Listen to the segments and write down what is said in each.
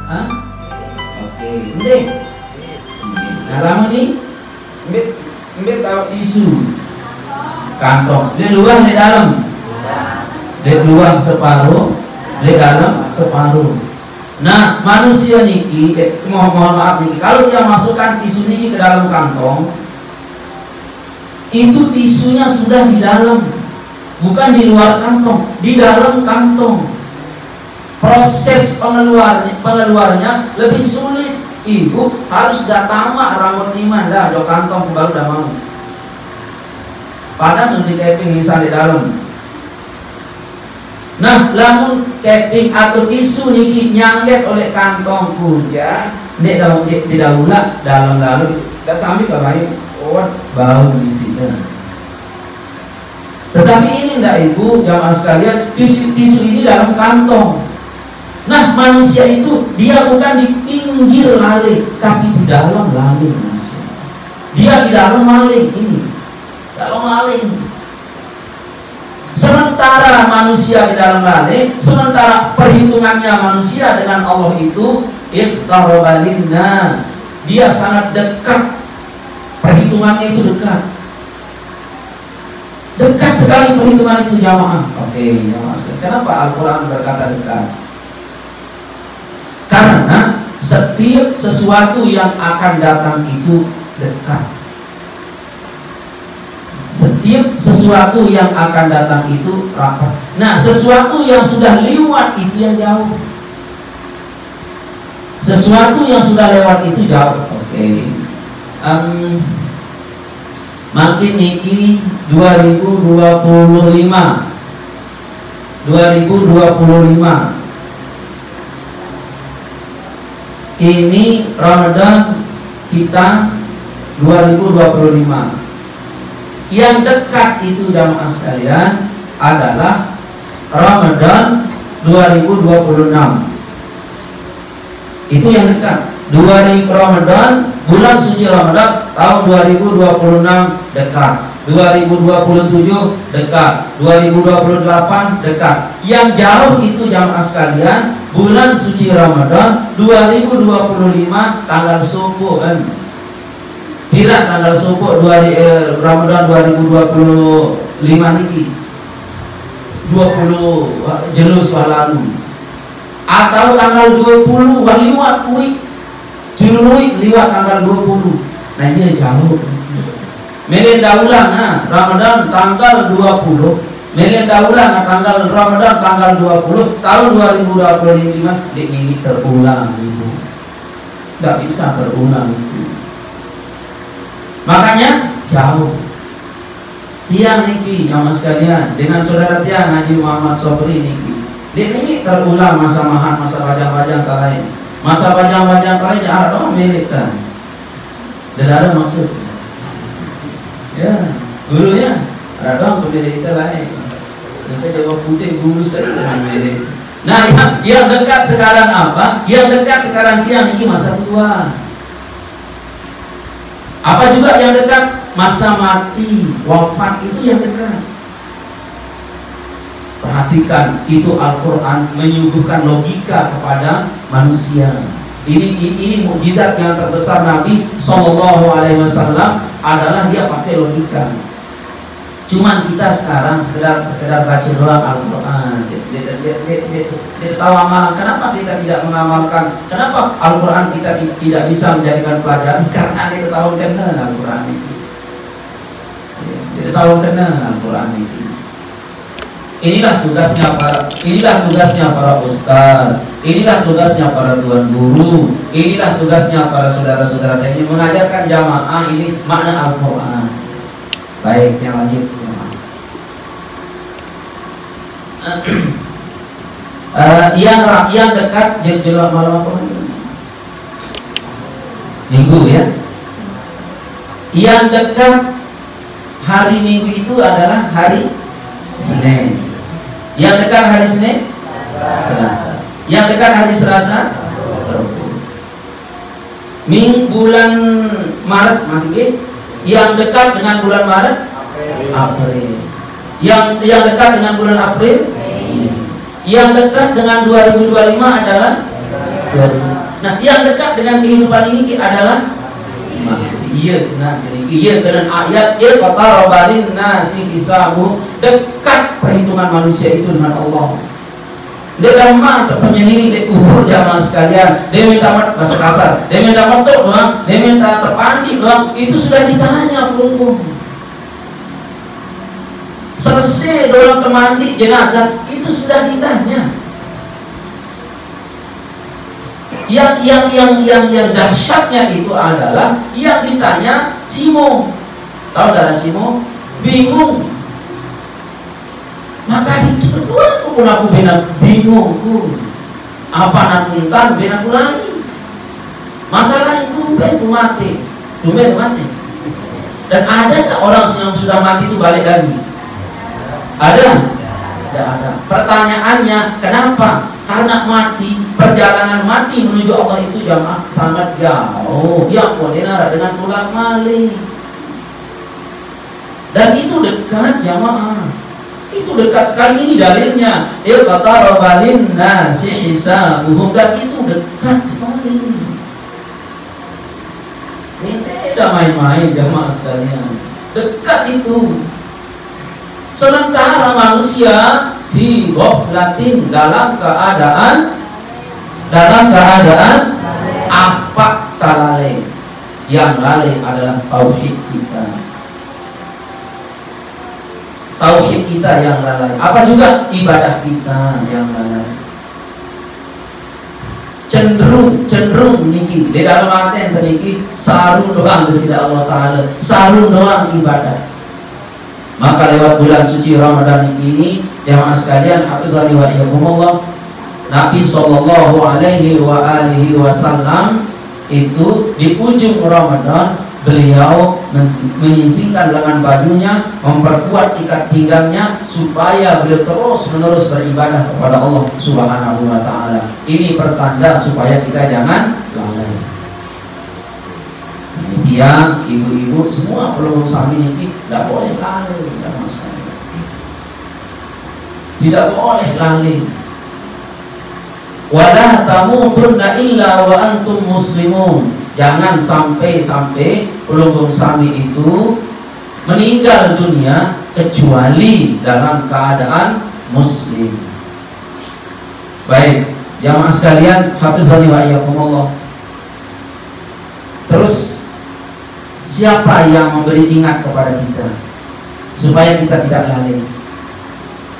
Hah? Oke, udah. Nah, lama nih, mbak tahu tisu, kantong. Dia luang di dalam, dia luang separuh, di dalam separuh. Nah, manusia niki, mohon maaf niki, kalau dia masukkan tisu niki ke dalam kantong, itu tisunya sudah di dalam, bukan di luar kantong, di dalam kantong. Proses pengeluarnya lebih sulit. Ibu harus datama rambut iman dah jo kantong baru dah mau. Pada suntik keping misal di dalam. Nah, lamun keping atau tisu niki nyangget oleh kantong kuja, dek didahula dalam lalu dah sambil ke bayi, oh bau di sini. Tetapi ini ndak ibu jamaah sekalian, tisu ini dalam kantong. Nah, manusia itu dia bukan di pinggir lali, tapi di dalam lali manusia. Dia di dalam maling ini, dalam maling. Sementara manusia di dalam lali, sementara perhitungannya manusia dengan Allah itu iqtaraba linnas. Dia sangat dekat, perhitungannya itu dekat. Dekat sekali perhitungan itu jamaah. Oke, jamaah. Kenapa Al-Quran berkata dekat? Karena setiap sesuatu yang akan datang itu dekat. Setiap sesuatu yang akan datang itu rapat. Nah, sesuatu yang sudah lewat itu yang jauh. Sesuatu yang sudah lewat itu jauh. Oke. Makin niki 2025. Ini Ramadan kita 2025. Yang dekat itu jamaah sekalian adalah Ramadan 2026. Itu yang dekat. 2 Ramadan, bulan suci Ramadan tahun 2026 dekat. 2027 dekat, 2028 dekat. Yang jauh itu jamaah sekalian, bulan suci Ramadan 2025 tanggal subuh kan. Bila tanggal subuh Ramadan 2025 niki 20 jelus lalu. Atau tanggal 20 liwat kuwi. Jului liwat tanggal 20. Nah ini jauh. Melen daulah nah Ramadan tanggal 20. Melen daulah nah tanggal Ramadan tanggal 20 tahun 2025 ini terulang itu. Enggak bisa terulang itu. Makanya jauh. Tiang niki jamaah sekalian dengan saudara tiang Haji Muhammad Sobri niki. Ini terulang masa mahat, masa bajang-bajang kalain. Masa bajang-bajang kalain jarak doang milik kan. Dan ada maksud. Ya, gurunya ada dong pemilik kita lain. Kita jawab putih guru saya dengan milik. Nah, yang dekat sekarang apa? Yang dekat sekarang dia ini masa tua. Apa juga yang dekat? Masa mati, wafat itu yang dekat. Perhatikan, itu Al-Quran menyuguhkan logika kepada manusia. Ini mukjizat yang terbesar Nabi SAW adalah dia pakai logika. Cuman kita sekarang sekedar baca doang Al-Quran. Tidak tahu amalan. Kenapa kita tidak mengamalkan? Kenapa Al-Quran kita tidak bisa menjadikan pelajaran? Karena kita tahu kenal Al-Quran itu. Tidak tahu kenal Al-Quran itu. Inilah tugasnya para ustaz, inilah tugasnya para tuan guru, inilah tugasnya para saudara-saudara yang mengajarkan jamaah ini makna Al-Quran. Baik, yang lanjut. Yang dekat jelas malam apa? Minggu ya. Yang dekat hari Minggu itu adalah hari Senin. Yang dekat hari Senin Selasa. Yang dekat hari Selasa bulan Maret mati. Yang dekat dengan bulan Maret April. Yang dekat dengan bulan April. Yang dekat dengan 2025 adalah 2025. Nah, yang dekat dengan kehidupan ini adalah iman. Iya, nah jadi iya dengan ayat iqtaraba lin-nasi hisabuhum, dekat perhitungan manusia itu dengan Allah. Dia gampang penyendiri di kubur jamaah sekalian. Dia minta bahasa kasar, dia minta mentok doang, dia minta terpandi doang, itu sudah ditanya belum. Selesai doang kemandi jenazah, itu sudah ditanya. Yang dahsyatnya itu adalah yang ditanya Simo. Tahu darah Simo? Bingung. Maka itu kedua aku pun aku bingung. Apa nak minta ben aku lain. Masalah itu ben mati. Dan ada tak orang yang sudah mati itu balik lagi? Ada? Tidak ada. Pertanyaannya kenapa? Karena mati, perjalanan mati menuju Allah itu jamaah sangat jauh. Ya boleh nara dengan pulang malik. Dan itu dekat jamaah. Itu dekat sekali, ini dalilnya. Iqtaraba lin-nasi hisabuhum, dan itu dekat sekali. Ini tidak main-main jamaah sekalian. Dekat itu. Sementara manusia di ghaflatin, dalam keadaan apa lalai. Yang lalai adalah tauhid kita. Tauhid kita yang lalai. Apa juga ibadah kita yang lalai. Cenderung niki di dalam hati niki sarung doang kesida Allah Taala, sarung doang ibadah. Maka lewat bulan suci Ramadan ini, jamaah sekalian, hafizani wa iyyakumullah, Nabi sallallahu alaihi wasallam itu di ujung Ramadan beliau menyingsingkan lengan bajunya, memperkuat ikat pinggangnya supaya beliau terus menerus beribadah kepada Allah Subhanahu wa taala. Ini pertanda supaya kita jangan lalai. Dia, ibu-ibu semua peluru suami ini tidak boleh lalai, tidak boleh lalai. Wala tamutunna illa wa antum muslimun. Jangan sampai peluru suami itu meninggal dunia kecuali dalam keadaan muslim. Baik, jamaah sekalian, hafizani wa iyyakumullah. Terus siapa yang memberi ingat kepada kita supaya kita tidak lalai?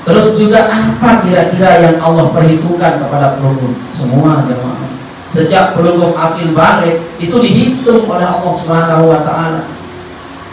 Terus juga apa kira-kira yang Allah perhitungkan kepada peluru? Semua jemaah. Sejak peluru akil balik itu dihitung oleh Allah Subhanahu wa taala.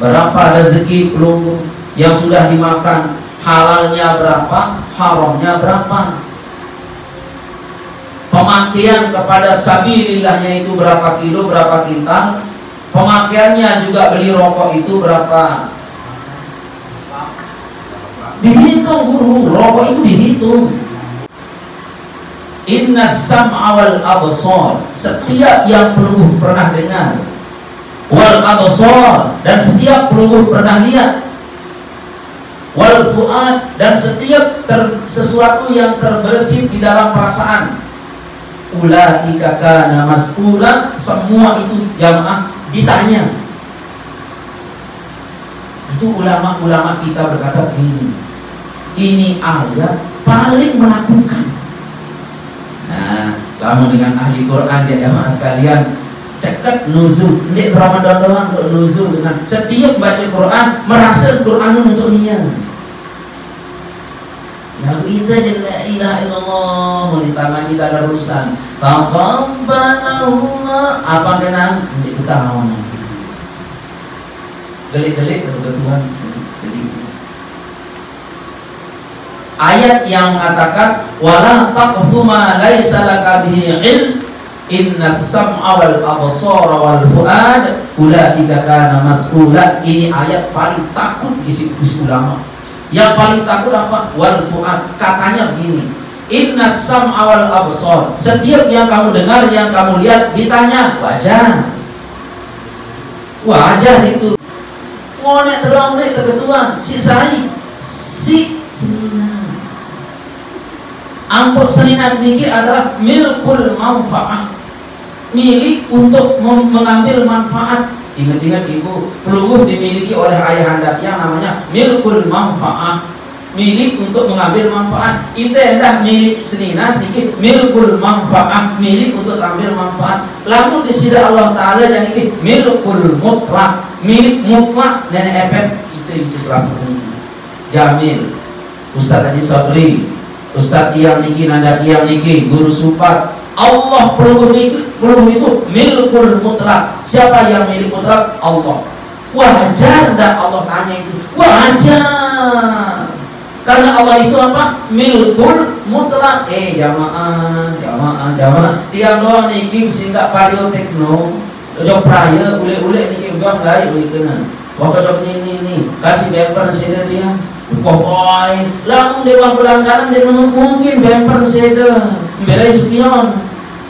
Berapa rezeki peluru yang sudah dimakan, halalnya berapa, haramnya berapa. Pemakaian kepada sabilillahnya itu berapa kilo, berapa kintal. Pemakaiannya juga beli rokok itu berapa? Dihitung guru, rokok itu dihitung. Inna sam'a wal absar, setiap yang peluru pernah dengar, wal absar, dan setiap peluru pernah lihat, wal fuad, dan setiap sesuatu yang terbersit di dalam perasaan, ulaika kana mas'ula, semua itu jamaah ditanya. Itu ulama-ulama kita berkata begini, ini ayat paling melakukan. Nah, kamu dengan ahli Quran ya jamaah sekalian, cekat nuzul, ini Ramadan doang nuzul dengan setiap baca Quran merasa Quran untuk niat. Ya kita la ilaha illallah mau ditangani dalam urusan. Taqabbalallah, apa kenang kita mau gelik-gelik kepada Tuhan sekali. Ayat yang mengatakan wala taqfu ma laisa laka bihi ilm innas sam'a wal absara wal fuad ulaika kana mas'ula. Ini ayat paling takut isi ulama. Yang paling takut apa? Wal fuad. Katanya begini, innas sam'a wal absar, setiap yang kamu dengar, yang kamu lihat ditanya wajah itu ngonek terang nek keketuan si sai si senina. Ampun senina niki adalah milkul manfaah, milik untuk mengambil manfaat. Ingat-ingat ibu, pelungguh dimiliki oleh ayahanda yang namanya milkul manfaat, milik untuk mengambil manfaat. Itu hendak milik senina niki milkul manfaat, milik untuk ambil manfaat. Lalu di sisi Allah Taala yang niki milkul mutlak, milik mutlak nenek efek itu selalu Jamil, Ustaz Haji Sabri, Ustaz Iyam niki, Nanda Iyam niki, Guru Supat. Allah pelungguh itu milkul mutlak. Siapa yang milik mutlak? Allah. Wajar ndak Allah tanya itu? Wajar. Karena Allah itu apa? Milkul mutlak. Jamaah. Dia doang niki sehingga vario tekno. Jok praya ule niki doang lai ule kena. Waka jok ini kasih bemper sih dia. Pokoknya langsung dewan pelanggaran dia mungkin bemper seda belai spion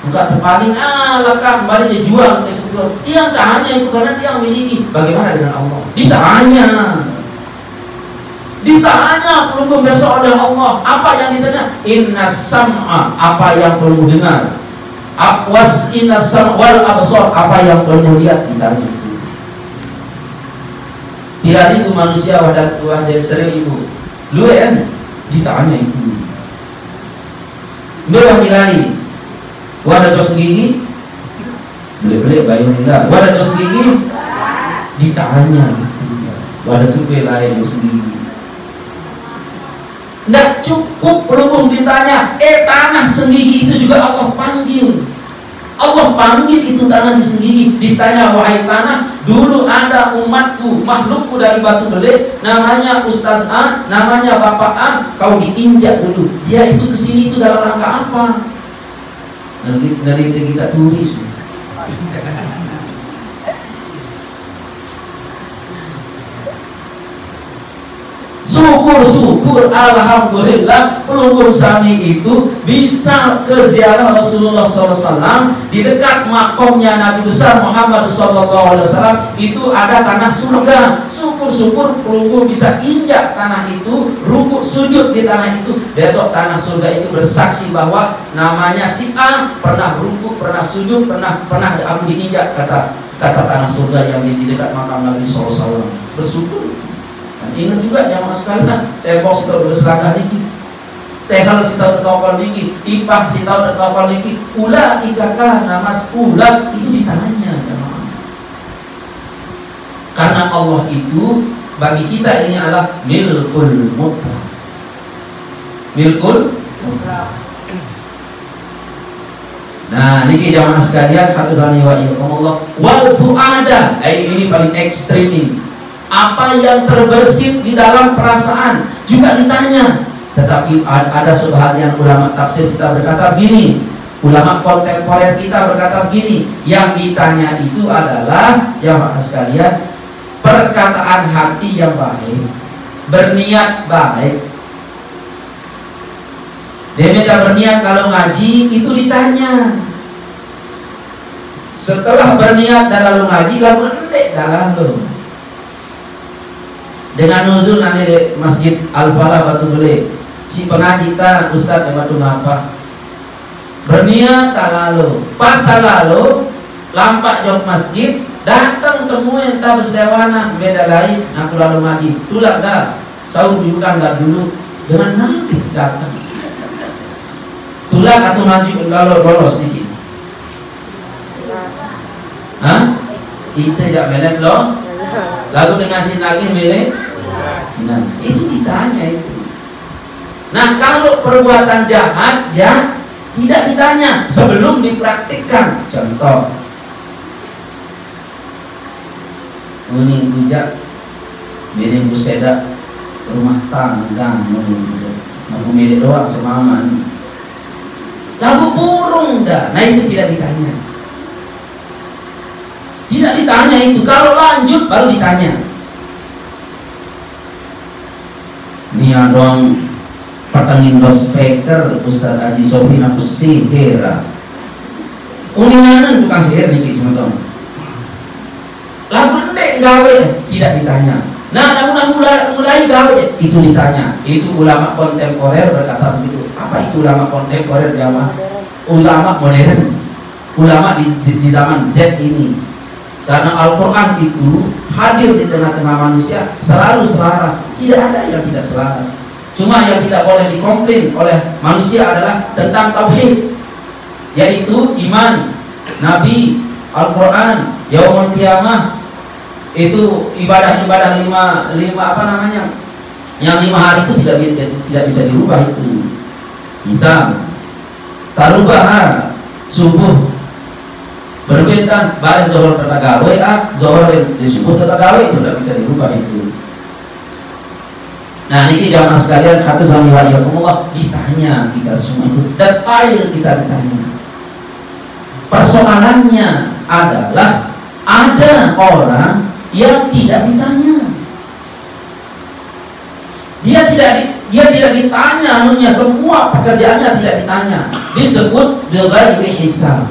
enggak terpaling lakah kembali dia jual ke spion. Dia tak hanya itu karena dia memiliki. Bagaimana dengan Allah? Ditanya pelungguh besok oleh Allah. Apa yang ditanya? Inna sam'a, apa yang pelungguh dengar. Aqwas inna sam'a wal absar, apa yang pelungguh lihat. Ditanya itu. Bila itu manusia wadah sering ibu lu ditanya itu. Dia nilai wadah tos gigi beli bayar wadah tos gigi ditanya wadah tu belai tos gigi. Nggak cukup pelungguh ditanya, tanah senggigi itu juga Allah panggil. Allah panggil itu tanah di senggigi. Ditanya, wahai tanah, dulu ada umatku, makhlukku dari batu belik, namanya Ustaz A, namanya Bapak A, kau diinjak dulu. Dia itu kesini itu dalam rangka apa? Dari kita turis. Syukur alhamdulillah pelungguh sami itu bisa ke ziarah Rasulullah SAW. Di dekat makomnya Nabi besar Muhammad SAW itu ada tanah surga. Syukur pelungguh bisa injak tanah itu, rukuk sujud di tanah itu. Besok tanah surga itu bersaksi bahwa namanya si A pernah rukuk, pernah sujud, pernah aku diinjak, kata tanah surga yang di dekat makam Nabi SAW. Bersyukur. Ingat juga jamaah sekalian, tembok si tahu berseragam niki, tehal si tahu tertokol niki, ipah si tahu tertokol niki, ula ikaka namas ula itu ditanya jamaah. Karena Allah itu bagi kita ini adalah milkul mutlak. Milkul mutlak. Nah, niki jamaah sekalian, hafizani wa iyyakumullah. Wal fuada, ini paling ekstrim ini. Apa yang terbersit di dalam perasaan juga ditanya. Tetapi ada sebahagian ulama tafsir kita berkata begini, ulama kontemporer kita berkata begini, yang ditanya itu adalah jamaah sekalian perkataan hati yang baik, berniat baik. Dia berniat kalau ngaji itu ditanya. Setelah berniat dan lalu ngaji lalu endek dalam tuh. Dengan nuzul nanti di Masjid Al-Falah Batu Bele, si pengajita Ustadz Batu Napa berniat tak lalu, pas tak lalu lampak jauh masjid, datang temuin tak bersedewanan beda lain, aku lalu mandi tulak dah, sahur diulang dah dulu dengan nanti datang tulak atau maju lalu lolos sedikit. Itu tidak melet loh, lalu dengan sinagi melet. Nah, itu ditanya itu. Nah, kalau perbuatan jahat ya tidak ditanya sebelum dipraktikkan. Contoh, nguning bujak, miring buseda, rumah tangga, aku milik doang semaman. Lagu burung dah. Nah, itu tidak ditanya. Tidak ditanya itu. Kalau lanjut baru ditanya. Ini dong pertanyaan dos speaker Ustaz Haji Sobri aku sihir. Uninganan bukan sihir nih teman-teman. Lagu ndek gawe tidak ditanya. Nah, mulai gawe itu ditanya. Itu ulama kontemporer berkata begitu. Apa itu ulama kontemporer jamaah? Ulama modern. ulama di zaman Z ini. Karena Al-Quran itu hadir di tengah-tengah manusia selalu selaras, tidak ada yang tidak selaras. Cuma yang tidak boleh dikomplain oleh manusia adalah tentang tauhid, yaitu iman, Nabi, Al-Quran, Yaumul Qiyamah, itu ibadah-ibadah lima apa namanya, yang 5 hari itu tidak bisa dirubah itu. Misal tarubah subuh berbeda, balik zuhur tetap gawe, zuhur di subuh tetap gawe, itu tidak bisa dirubah itu. Nah ini jamaah sekalian, hafizani wa iyyakumullah, ditanya kita semua itu detail, kita ditanya. Persoalannya adalah ada orang yang tidak ditanya. Dia tidak ditanya, anunya semua pekerjaannya tidak ditanya. Disebut bighairi hisab.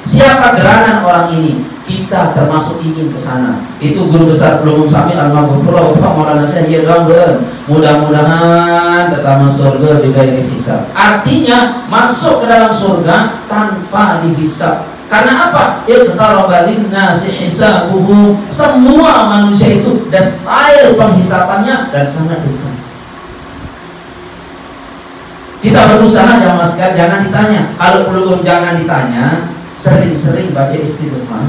Siapa gerangan orang ini? Kita termasuk ingin ke sana. Itu guru besar Ulumul Sami Al-Maghfurullah Maulana Syekh Yadwan. Mudah-mudahan tetap masuk surga bighairi hisab. Artinya masuk ke dalam surga tanpa dihisab. Karena apa? Iqtaraba linnasi hisabuhum. Semua manusia itu detail penghisapannya dan sangat dekat. Kita berusaha jamaah sekalian jangan ditanya. Kalau belum jangan ditanya, sering-sering baca istighfar.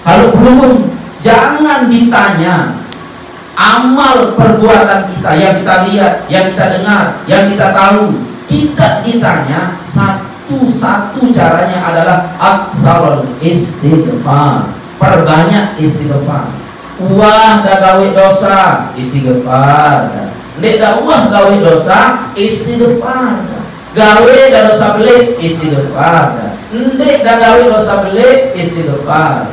Kalau belum jangan ditanya amal perbuatan kita yang kita lihat, yang kita dengar, yang kita tahu, tidak ditanya. Satu caranya adalah aktsarul istighfar. Perbanyak istighfar. Uah dah gawe dosa, istighfar. Nek dah uah gawe dosa, istighfar. Gawe dah dosa belik, istighfar. Nek dah gawe dosa belik, istighfar.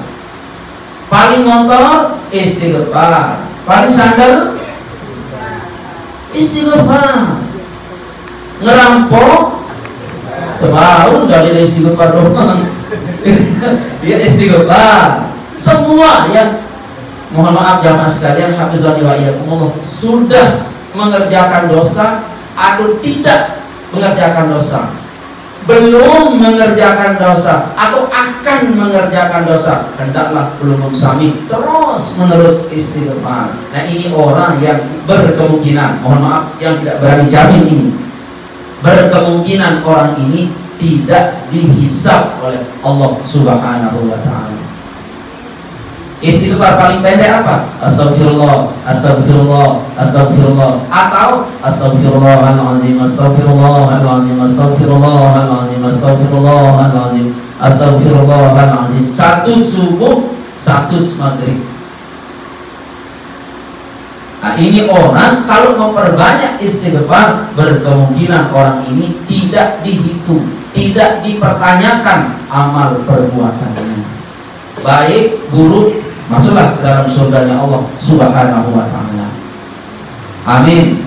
Paling motor, istighfar. Paling sandal, istighfar. Ngerampok, kebaun dari istighfar doang. Dia istighfar. Semua ya. Mohon maaf jamaah sekalian, hafizani wa iyyakumullah, sudah mengerjakan dosa atau tidak mengerjakan dosa, belum mengerjakan dosa atau akan mengerjakan dosa, hendaklah belum sami terus menerus istighfar. Nah ini orang yang berkemungkinan, mohon maaf yang tidak berani jamin ini, berkemungkinan orang ini tidak dihisab oleh Allah Subhanahu wa ta'ala. Istighfar paling pendek apa? Astagfirullah, astagfirullah, astagfirullah, atau astagfirullahaladzim, astagfirullahaladzim, astagfirullahaladzim, astagfirullahaladzim, astagfirullahaladzim. Satu subuh, satu maghrib. Nah ini orang kalau memperbanyak istighfar, berkemungkinan orang ini tidak dihitung, tidak dipertanyakan amal perbuatannya, baik buruk, masuklah ke dalam surganya Allah Subhanahu wa ta'ala. Amin.